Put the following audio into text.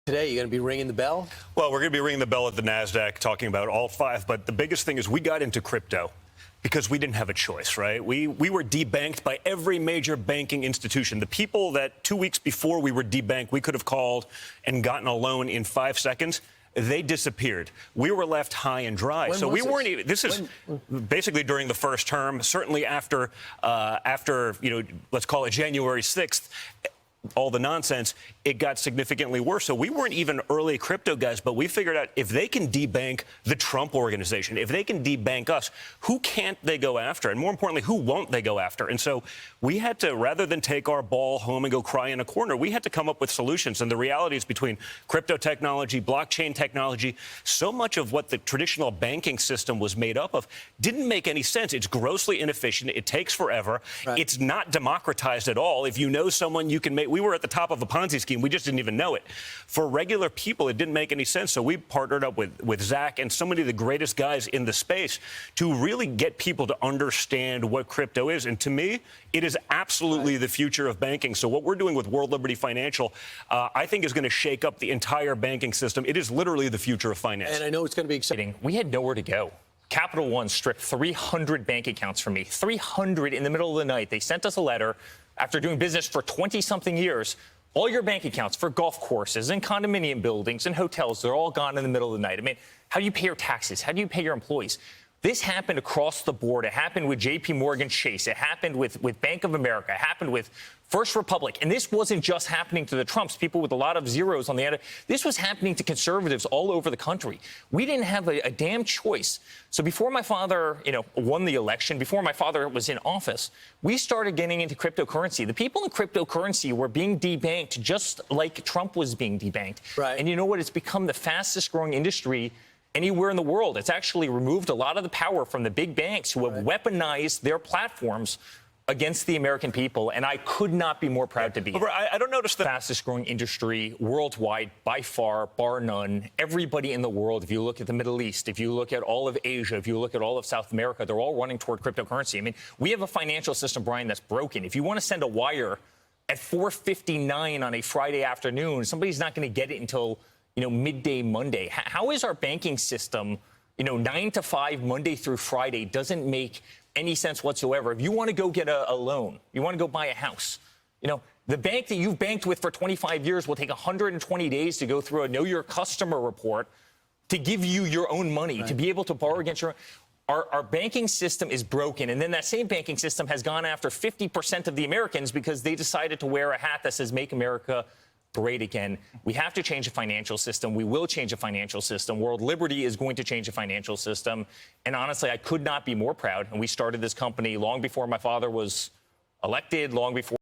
Today, you're going to be ringing the bell? Well, we're going to be ringing the bell at the NASDAQ, talking about all five. But the biggest thing is we got into crypto because we didn't have a choice, right? We were debanked by every major banking institution. The people that 2 weeks before we were debanked, we could have called and gotten a loan in 5 seconds. They disappeared. We were left high and dry. So we weren't even. This is basically during the first term. Certainly after let's call it January 6th. All the nonsense, it got significantly worse. So we weren't even early crypto guys, but we figured out if they can debank the Trump organization, if they can debank us, who can't they go after? And more importantly, who won't they go after? And so we had to, rather than take our ball home and go cry in a corner, we had to come up with solutions. And the reality is between crypto technology, blockchain technology, so much of what the traditional banking system was made up of didn't make any sense. It's grossly inefficient. It takes forever. Right. It's not democratized at all. If you know someone, you can make. We were at the top of a Ponzi scheme. We just didn't even know it. For regular people, it didn't make any sense. So we partnered up with Zach and so many of the greatest guys in the space to really get people to understand what crypto is. And to me, it is absolutely the future of banking. So what we're doing with World Liberty Financial, I think is going to shake up the entire banking system. It is literally the future of finance. And I know it's going to be exciting. We had nowhere to go. Capital One stripped 300 bank accounts from me, 300 in the middle of the night. They sent us a letter after doing business for 20-something years. All your bank accounts for golf courses and condominium buildings and hotels, they're all gone in the middle of the night. I mean, how do you pay your taxes? How do you pay your employees? This happened across the board. It happened with J.P. Morgan Chase. It happened with Bank of America. It happened with First Republic. And this wasn't just happening to the Trumps, people with a lot of zeros on the end. This was happening to conservatives all over the country. We didn't have a damn choice. So before my father, won the election, before my father was in office, we started getting into cryptocurrency. The people in cryptocurrency were being debanked just like Trump was being debanked. Right. And you know what? It's become the fastest growing industry anywhere in the world. It's actually removed a lot of the power from the big banks who have weaponized their platforms against the American people, and I could not be more proud to be. I don't notice the fastest growing industry worldwide by far, bar none. Everybody in the world, if you look at the Middle East, if you look at all of Asia, if you look at all of South America, they're all running toward cryptocurrency. I mean, we have a financial system, Brian, that's broken. If you want to send a wire at 4:59 on a Friday afternoon, somebody's not going to get it until midday Monday. How is our banking system, 9 to 5, Monday through Friday, doesn't make any sense whatsoever. If you want to go get a loan, you want to go buy a house, the bank that you've banked with for 25 years will take 120 days to go through a Know Your Customer report to give you your own money, to be able to borrow against your own. Our banking system is broken, and then that same banking system has gone after 50% of the Americans because they decided to wear a hat that says Make America Great Again. We have to change the financial system. We will change the financial system. World Liberty is going to change the financial system. And honestly, I could not be more proud. And we started this company long before my father was elected, long before